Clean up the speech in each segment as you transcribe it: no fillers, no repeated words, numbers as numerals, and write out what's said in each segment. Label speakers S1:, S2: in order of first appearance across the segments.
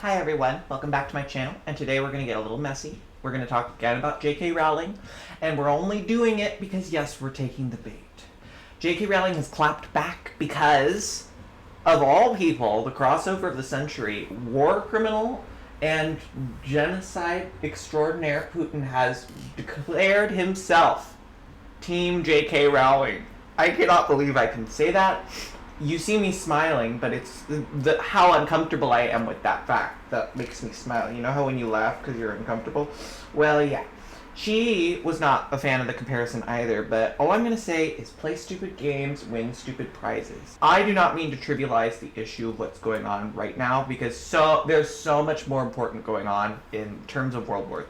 S1: Hi everyone, welcome back to my channel, and today we're going to get a little messy. We're going to talk again about J.K. Rowling, and we're only doing it because, yes, we're taking the bait. J.K. Rowling has clapped back because, of all people, the crossover of the century, war criminal and genocide extraordinaire Putin has declared himself Team J.K. Rowling. I cannot believe I can say that. You see me smiling, but it's how uncomfortable I am with that fact that makes me smile. You know how when you laugh because you're uncomfortable? Well, yeah. She was not a fan of the comparison either, but all I'm going to say is play stupid games, win stupid prizes. I do not mean to trivialize the issue of what's going on right now, because there's so much more important going on in terms of World War.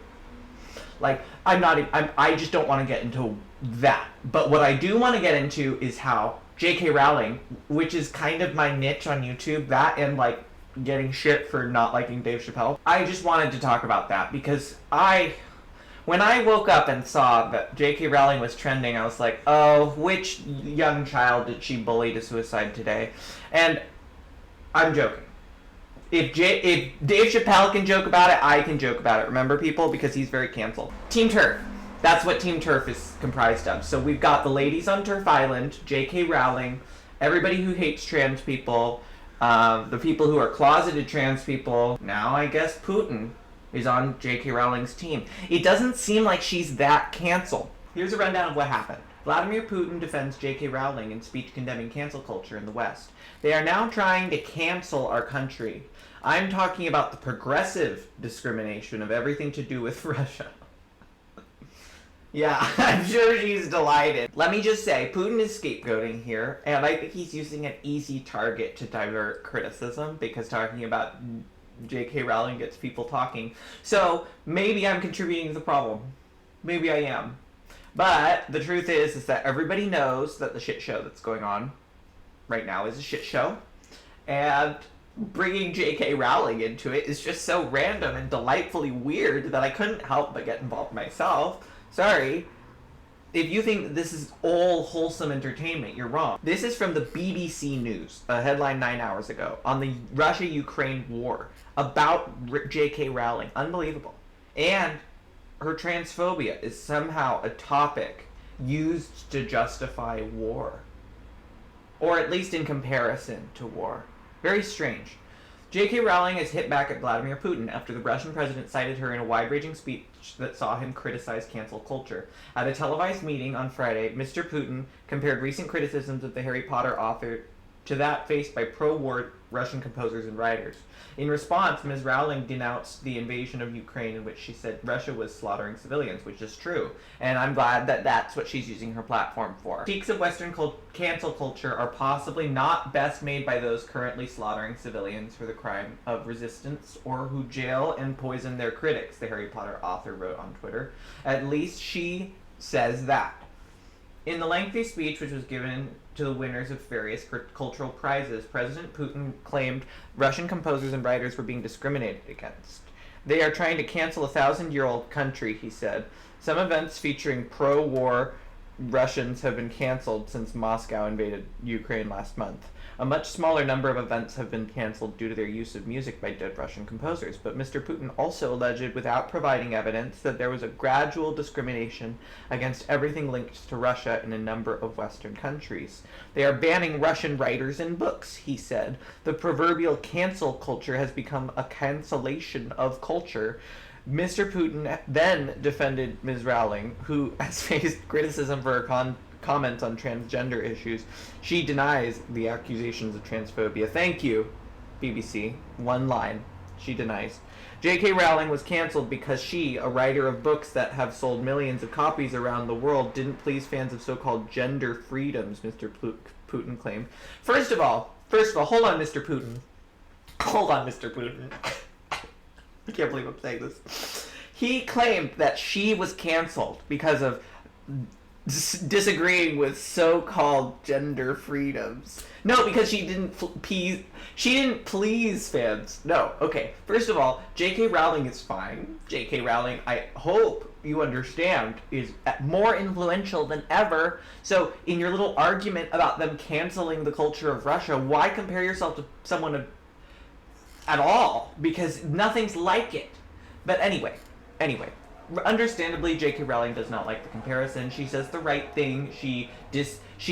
S1: Like, I just don't want to get into that. But what I do want to get into is how J.K. Rowling, which is kind of my niche on YouTube, that and like getting shit for not liking Dave Chappelle. I just wanted to talk about that because when I woke up and saw that J.K. Rowling was trending, I was like, oh, which young child did she bully to suicide today? And I'm joking. If Dave Chappelle can joke about it, I can joke about it. Remember, people? Because he's very canceled. Team TERF. That's what Team TERF is comprised of. So we've got the ladies on TERF Island, J.K. Rowling, everybody who hates trans people, the people who are closeted trans people. Now I guess Putin is on J.K. Rowling's team. It doesn't seem like she's that canceled. Here's a rundown of what happened. Vladimir Putin defends J.K. Rowling in speech condemning cancel culture in the West. They are now trying to cancel our country. I'm talking about the progressive discrimination of everything to do with Russia. Yeah, I'm sure she's delighted. Let me just say, Putin is scapegoating here, and I think he's using an easy target to divert criticism, because talking about J.K. Rowling gets people talking. So, maybe I'm contributing to the problem. Maybe I am. But the truth is that everybody knows that the shit show that's going on right now is a shit show, and bringing J.K. Rowling into it is just so random and delightfully weird that I couldn't help but get involved myself. Sorry. If you think that this is all wholesome entertainment, you're wrong. This is from the BBC News, a headline 9 hours ago, on the Russia-Ukraine war, about J.K. Rowling. Unbelievable. And her transphobia is somehow a topic used to justify war. Or at least in comparison to war. Very strange. J.K. Rowling has hit back at Vladimir Putin after the Russian president cited her in a wide-ranging speech that saw him criticize cancel culture. At a televised meeting on Friday, Mr. Putin compared recent criticisms of the Harry Potter author to that faced by pro-war Russian composers and writers. In response, Ms. Rowling denounced the invasion of Ukraine, in which she said Russia was slaughtering civilians, which is true. And I'm glad that that's what she's using her platform for. Critiques of Western cancel culture are possibly not best made by those currently slaughtering civilians for the crime of resistance, or who jail and poison their critics, the Harry Potter author wrote on Twitter. At least she says that. In the lengthy speech, which was given to the winners of various cultural prizes, President Putin claimed Russian composers and writers were being discriminated against. They are trying to cancel a 1,000-year-old country, he said. Some events featuring pro-war Russians have been canceled since Moscow invaded Ukraine last month. A much smaller number of events have been canceled due to their use of music by dead Russian composers, but Mr. Putin also alleged, without providing evidence, that there was a gradual discrimination against everything linked to Russia in a number of Western countries. They are banning Russian writers and books, he said. The proverbial cancel culture has become a cancellation of culture. Mr. Putin then defended Ms. Rowling, who has faced criticism for her comments on transgender issues. She denies the accusations of transphobia. Thank you, BBC. One line. She denies. J.K. Rowling was canceled because she, a writer of books that have sold millions of copies around the world, didn't please fans of so-called gender freedoms, Mr. Putin claimed. First of all, hold on, Mr. Putin. Hold on, Mr. Putin. I can't believe I'm saying this. He claimed that she was canceled because of disagreeing with so-called gender freedoms. No, because she didn't please fans. No, okay. First of all, J.K. Rowling is fine. J.K. Rowling, I hope you understand, is more influential than ever. So, in your little argument about them canceling the culture of Russia, why compare yourself to someone of at all, because nothing's like it. But anyway, understandably, J.K. Rowling does not like the comparison. She says the right thing. She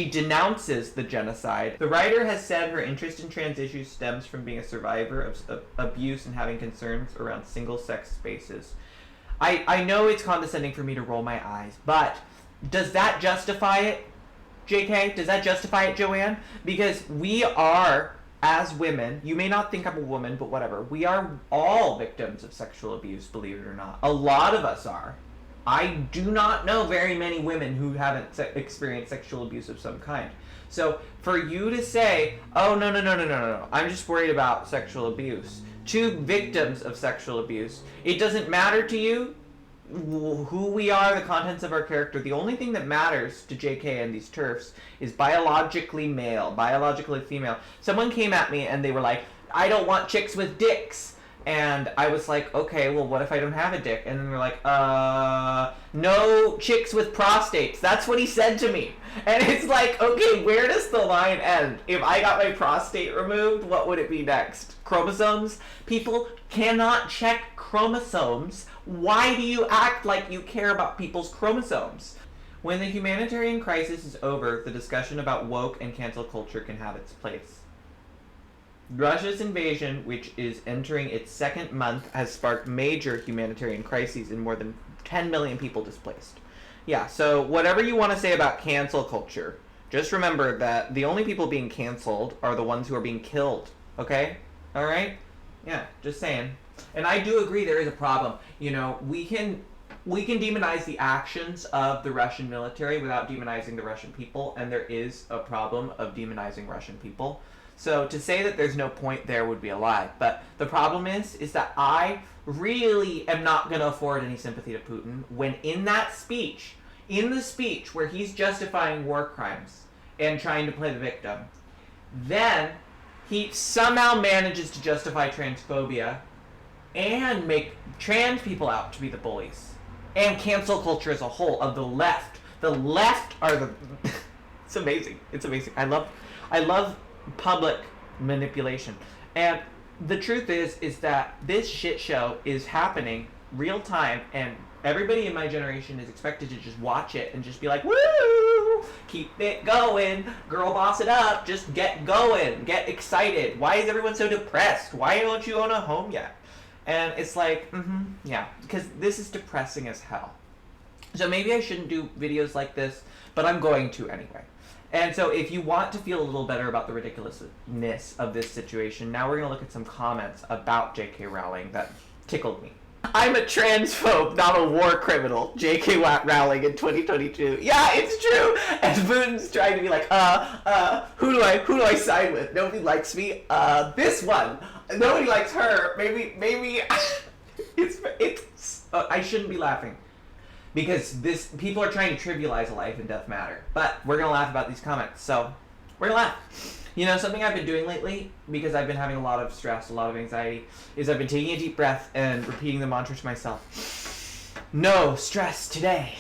S1: denounces the genocide. The writer has said her interest in trans issues stems from being a survivor of abuse and having concerns around single-sex spaces. I know it's condescending for me to roll my eyes, but does that justify it, JK? Does that justify it, Joanne? Because we are, as women, you may not think I'm a woman, but whatever, we are all victims of sexual abuse, believe it or not. A lot of us are. I do not know very many women who haven't experienced sexual abuse of some kind. So for you to say, oh, no, I'm just worried about sexual abuse, to victims of sexual abuse, it doesn't matter to you who we are, the contents of our character. The only thing that matters to JK and these TERFs is biologically male, biologically female. Someone came at me and they were like, I don't want chicks with dicks. And I was like, okay, well, what if I don't have a dick? And then they're like, no chicks with prostates. That's what he said to me. And it's like, okay, where does the line end? If I got my prostate removed, what would it be next? Chromosomes? People cannot check chromosomes. Why do you act like you care about people's chromosomes? When the humanitarian crisis is over, the discussion about woke and cancel culture can have its place. Russia's invasion, which is entering its second month, has sparked major humanitarian crises and more than 10 million people displaced. Yeah, so whatever you want to say about cancel culture, just remember that the only people being canceled are the ones who are being killed, okay? All right? Yeah, just saying. And I do agree there is a problem. You know, we can demonize the actions of the Russian military without demonizing the Russian people, and there is a problem of demonizing Russian people. So to say that there's no point there would be a lie. But the problem is that I really am not going to afford any sympathy to Putin when in the speech where he's justifying war crimes and trying to play the victim, then he somehow manages to justify transphobia and make trans people out to be the bullies. And cancel culture as a whole of the left. The left are the... It's amazing. It's amazing. I love public manipulation. And the truth is that this shit show is happening real time, and everybody in my generation is expected to just watch it and just be like, woo, keep it going, girl boss it up, just get going, get excited. Why is everyone so depressed? Why don't you own a home yet? And it's like, yeah, because this is depressing as hell. So maybe I shouldn't do videos like this, but I'm going to anyway. And so if you want to feel a little better about the ridiculousness of this situation, now we're going to look at some comments about J.K. Rowling that tickled me. I'm a transphobe, not a war criminal. J.K. Rowling in 2022. Yeah, it's true. And Putin's trying to be like, who do I side with? Nobody likes me. This one. Nobody likes her. Maybe. I shouldn't be laughing. Because people are trying to trivialize a life and death matter. But we're going to laugh about these comments. So, we're going to laugh. You know, something I've been doing lately, because I've been having a lot of stress, a lot of anxiety, is I've been taking a deep breath and repeating the mantra to myself. No stress today.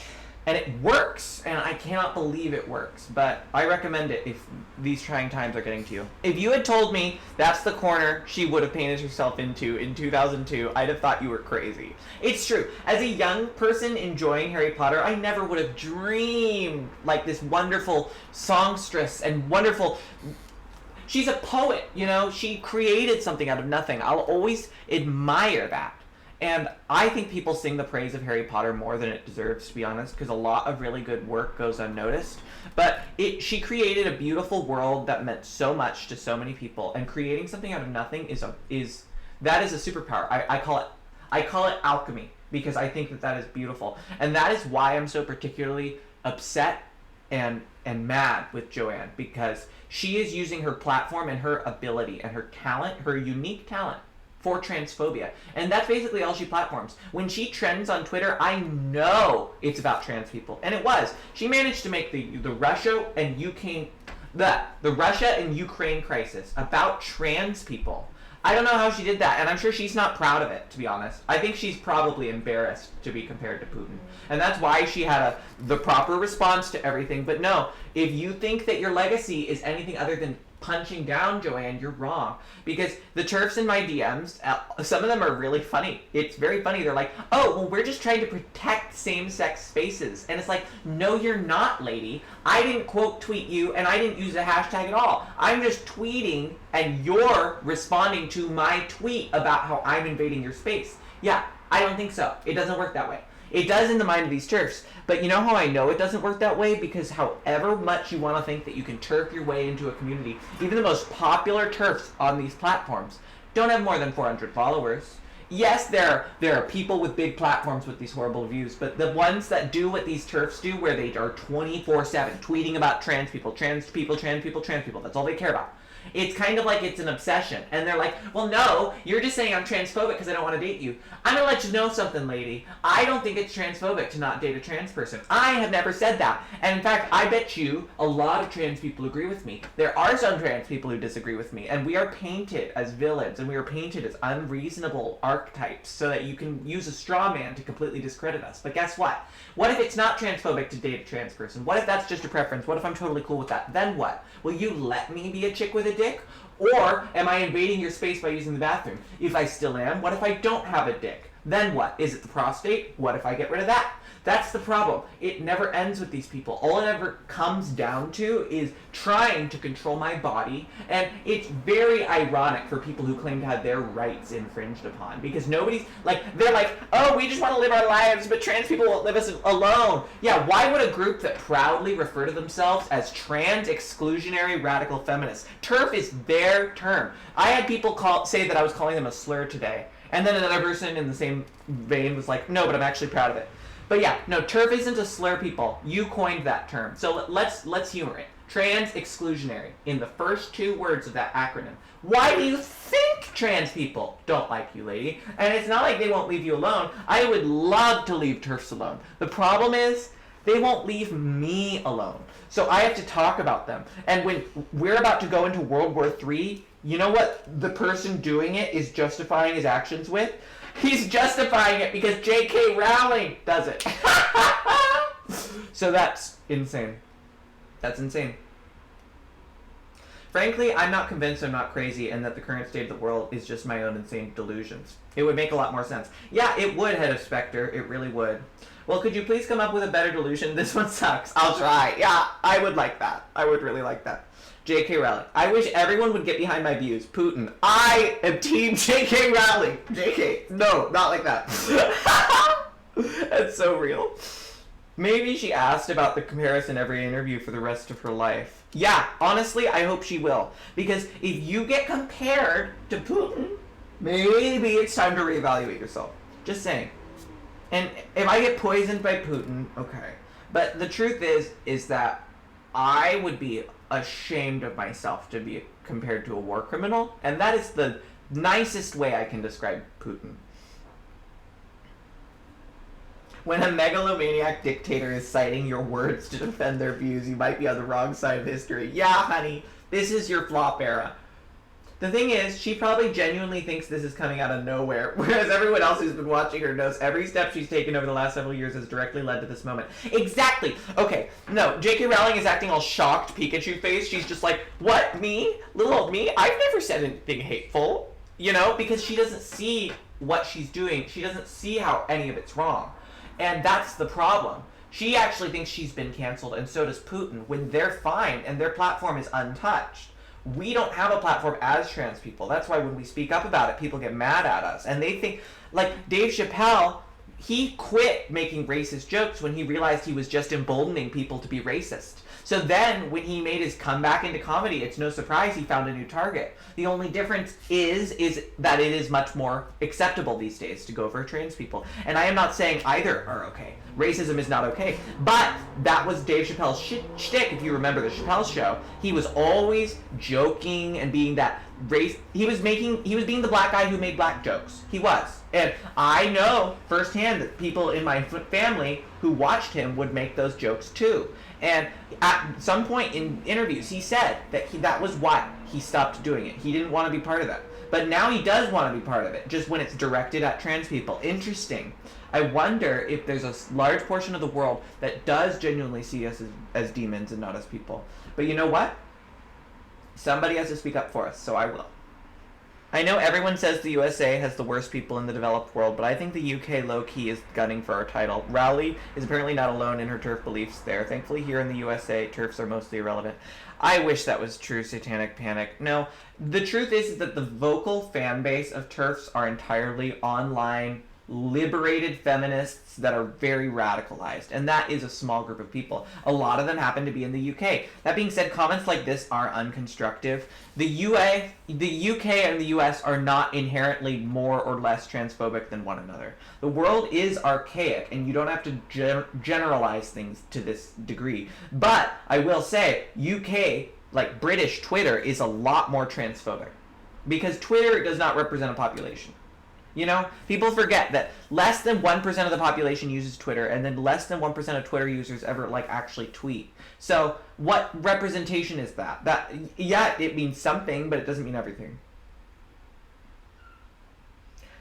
S1: And it works, and I cannot believe it works, but I recommend it if these trying times are getting to you. If you had told me that's the corner she would have painted herself into in 2002, I'd have thought you were crazy. It's true. As a young person enjoying Harry Potter, I never would have dreamed like this wonderful songstress and wonderful... She's a poet, you know? She created something out of nothing. I'll always admire that. And I think people sing the praise of Harry Potter more than it deserves, to be honest, because a lot of really good work goes unnoticed. But she created a beautiful world that meant so much to so many people, and creating something out of nothing is a superpower. I call it alchemy, because I think that is beautiful, and that is why I'm so particularly upset and mad with Joanne, because she is using her platform and her ability and her talent, her unique talent, for transphobia. And that's basically all she platforms. When she trends on Twitter, I know it's about trans people. And it was. She managed to make the Russia and Ukraine crisis about trans people. I don't know how she did that, and I'm sure she's not proud of it, to be honest. I think she's probably embarrassed to be compared to Putin. And that's why she had the proper response to everything. But no, if you think that your legacy is anything other than punching down, Joanne, you're wrong. Because the TERFs in my DMs, some of them are really funny. It's very funny. They're like, oh, well, we're just trying to protect same-sex spaces. And it's like, no, you're not, lady. I didn't quote tweet you, and I didn't use a hashtag at all. I'm just tweeting, and you're responding to my tweet about how I'm invading your space. Yeah, I don't think so. It doesn't work that way. It does in the mind of these TERFs. But you know how I know it doesn't work that way? Because however much you want to think that you can TERF your way into a community, even the most popular TERFs on these platforms don't have more than 400 followers. Yes, there are people with big platforms with these horrible views, but the ones that do what these TERFs do, where they are 24/7 tweeting about trans people, trans people, trans people, trans people, that's all they care about. It's kind of like it's an obsession. And they're like, well, no, you're just saying I'm transphobic because I don't want to date you. I'm going to let you know something, lady. I don't think it's transphobic to not date a trans person. I have never said that. And in fact, I bet you a lot of trans people agree with me. There are some trans people who disagree with me. And we are painted as villains, and we are painted as unreasonable archetypes so that you can use a straw man to completely discredit us. But guess what? What if it's not transphobic to date a trans person? What if that's just a preference? What if I'm totally cool with that? Then what? Will you let me be a chick with a dick? Or am I invading your space by using the bathroom? If I still am, what if I don't have a dick? Then what? Is it the prostate? What if I get rid of that? That's the problem. It never ends with these people. All it ever comes down to is trying to control my body, and it's very ironic for people who claim to have their rights infringed upon, because nobody's, like, they're like, oh, we just want to live our lives, but trans people won't leave us alone. Yeah, why would a group that proudly refer to themselves as trans exclusionary radical feminists? TERF is their term. I had people say that I was calling them a slur today, and then another person in the same vein was like, no, but I'm actually proud of it. But yeah, no, TERF isn't a slur, people. You coined that term. So let's humor it. Trans exclusionary, in the first two words of that acronym. Why do you think trans people don't like you, lady? And it's not like they won't leave you alone. I would love to leave TERFs alone. The problem is, they won't leave me alone. So I have to talk about them. And when we're about to go into World War III, you know what the person doing it is justifying his actions with? He's justifying it because J.K. Rowling does it. So that's insane. That's insane. Frankly, I'm not convinced I'm not crazy and that the current state of the world is just my own insane delusions. It would make a lot more sense. Yeah, it would, Head of Spectre. It really would. Well, could you please come up with a better delusion? This one sucks. I'll try. Yeah, I would like that. I would really like that. J.K. Rowling. I wish everyone would get behind my views. Putin. I am team J.K. Rowling. J.K. No, not like that. That's so real. Maybe she asked about the comparison every interview for the rest of her life. Yeah, honestly, I hope she will. Because if you get compared to Putin, maybe it's time to reevaluate yourself. Just saying. And if I get poisoned by Putin, okay. But the truth is that I would be ashamed of myself to be compared to a war criminal, and that is the nicest way I can describe Putin. When a megalomaniac dictator is citing your words to defend their views, you might be on the wrong side of history. Yeah, honey, this is your flop era. The thing is, she probably genuinely thinks this is coming out of nowhere, whereas everyone else who's been watching her knows every step she's taken over the last several years has directly led to this moment. Exactly! Okay, no, J.K. Rowling is acting all shocked Pikachu face. She's just like, what, me? Little old me? I've never said anything hateful. You know, because she doesn't see what she's doing. She doesn't see how any of it's wrong. And that's the problem. She actually thinks she's been canceled, and so does Putin, when they're fine and their platform is untouched. We don't have a platform as trans people. That's why when we speak up about it, people get mad at us. And they think, like Dave Chappelle, he quit making racist jokes when he realized he was just emboldening people to be racist. So then, when he made his comeback into comedy, it's no surprise he found a new target. The only difference is that it is much more acceptable these days to go for trans people. And I am not saying either are okay. Racism is not okay. But that was Dave Chappelle's shtick, if you remember the Chappelle Show. He was always joking and being that race. He was being the black guy who made black jokes. He was. And I know firsthand that people in my family who watched him would make those jokes too. And at some point in interviews, he said that that was why he stopped doing it. He didn't want to be part of that. But now he does want to be part of it, just when it's directed at trans people. Interesting. I wonder if there's a large portion of the world that does genuinely see us as demons and not as people. But you know what? Somebody has to speak up for us, so I will. I know everyone says the USA has the worst people in the developed world, but I think the UK low-key is gunning for our title. Rowling is apparently not alone in her TERF beliefs there. Thankfully, here in the USA, TERFs are mostly irrelevant. I wish that was true, Satanic Panic. No, the truth is that the vocal fan base of TERFs are entirely online, liberated feminists that are very radicalized, and that is a small group of people. A lot of them happen to be in the UK. That being said, comments like this are unconstructive. The UK and the US are not inherently more or less transphobic than one another. The world is archaic, and you don't have to generalize things to this degree. But I will say, UK, like British Twitter, is a lot more transphobic, because Twitter does not represent a population. You know, people forget that less than 1% of the population uses Twitter, and then less than 1% of Twitter users ever, like, actually tweet. So, what representation is that? Yeah, it means something, but it doesn't mean everything.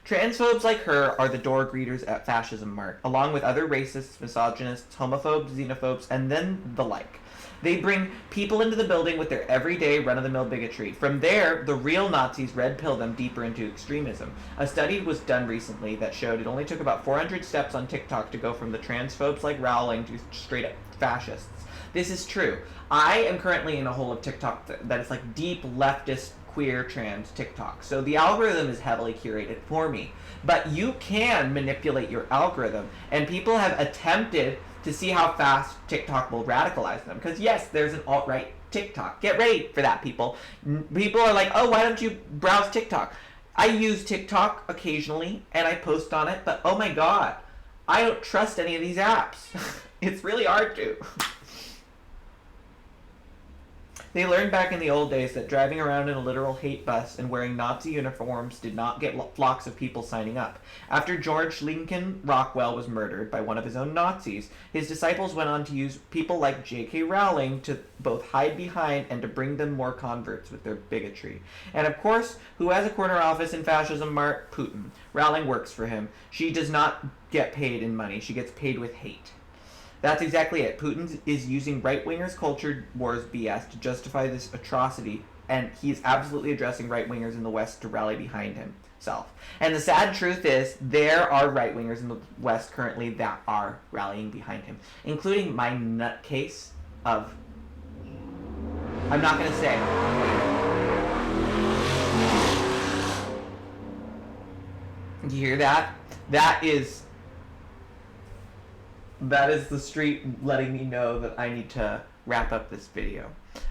S1: Transphobes like her are the door greeters at Fascism Mart, along with other racists, misogynists, homophobes, xenophobes, and then the like. They bring people into the building with their everyday run-of-the-mill bigotry. From there, the real Nazis red pill them deeper into extremism. A study was done recently that showed it only took about 400 steps on TikTok to go from the transphobes like Rowling to straight-up fascists. This is true. I am currently in a hole of TikTok that is like deep leftist queer trans TikTok. So the algorithm is heavily curated for me. But you can manipulate your algorithm, and people have attempted to see how fast TikTok will radicalize them. Because yes, there's an alt-right TikTok. Get ready for that, people. People are like, oh, why don't you browse TikTok? I use TikTok occasionally, and I post on it, but oh my god, I don't trust any of these apps. It's really hard to. They learned back in the old days that driving around in a literal hate bus and wearing Nazi uniforms did not get flocks of people signing up. After George Lincoln Rockwell was murdered by one of his own Nazis, his disciples went on to use people like J.K. Rowling to both hide behind and to bring them more converts with their bigotry. And of course, who has a corner office in Fascism Mart? Putin. Rowling works for him. She does not get paid in money. She gets paid with hate. That's exactly it. Putin is using right-wingers' culture wars BS to justify this atrocity, and he is absolutely addressing right-wingers in the West to rally behind himself. And the sad truth is, there are right-wingers in the West currently that are rallying behind him, including my nutcase of... I'm not going to say. You hear that? That is the street letting me know that I need to wrap up this video.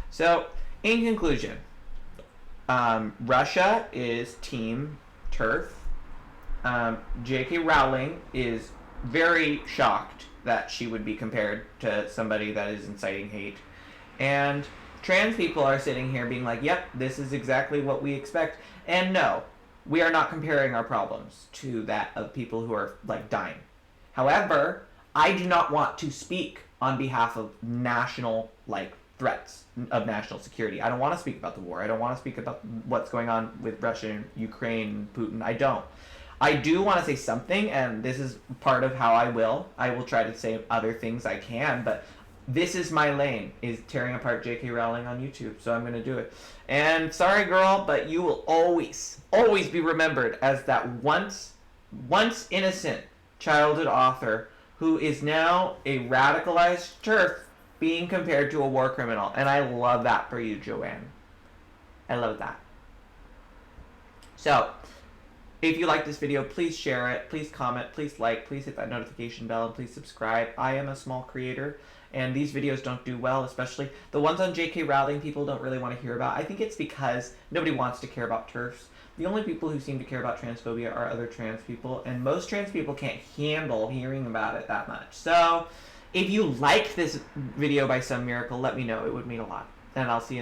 S1: So, in conclusion, Russia is Team TERF. J.K. Rowling is very shocked that she would be compared to somebody that is inciting hate. And trans people are sitting here being like, yep, this is exactly what we expect. And no, we are not comparing our problems to that of people who are, like, dying. However, I do not want to speak on behalf of national, like, threats of national security. I don't want to speak about the war. I don't want to speak about what's going on with Russia and Ukraine, Putin. I don't. I do want to say something, and this is part of how I will try to say other things I can, but this is my lane, is tearing apart J.K. Rowling on YouTube, so I'm going to do it. And sorry, girl, but you will always, always be remembered as that once innocent childhood author who is now a radicalized TERF being compared to a war criminal. And I love that for you, Joanne. I love that. So, if you like this video, please share it, please comment, please like, please hit that notification bell, and please subscribe. I am a small creator, and these videos don't do well, especially the ones on J.K. Rowling people don't really want to hear about. I think it's because nobody wants to care about TERFs. The only people who seem to care about transphobia are other trans people, and most trans people can't handle hearing about it that much. So, if you like this video by some miracle, let me know. It would mean a lot. And I'll see you in the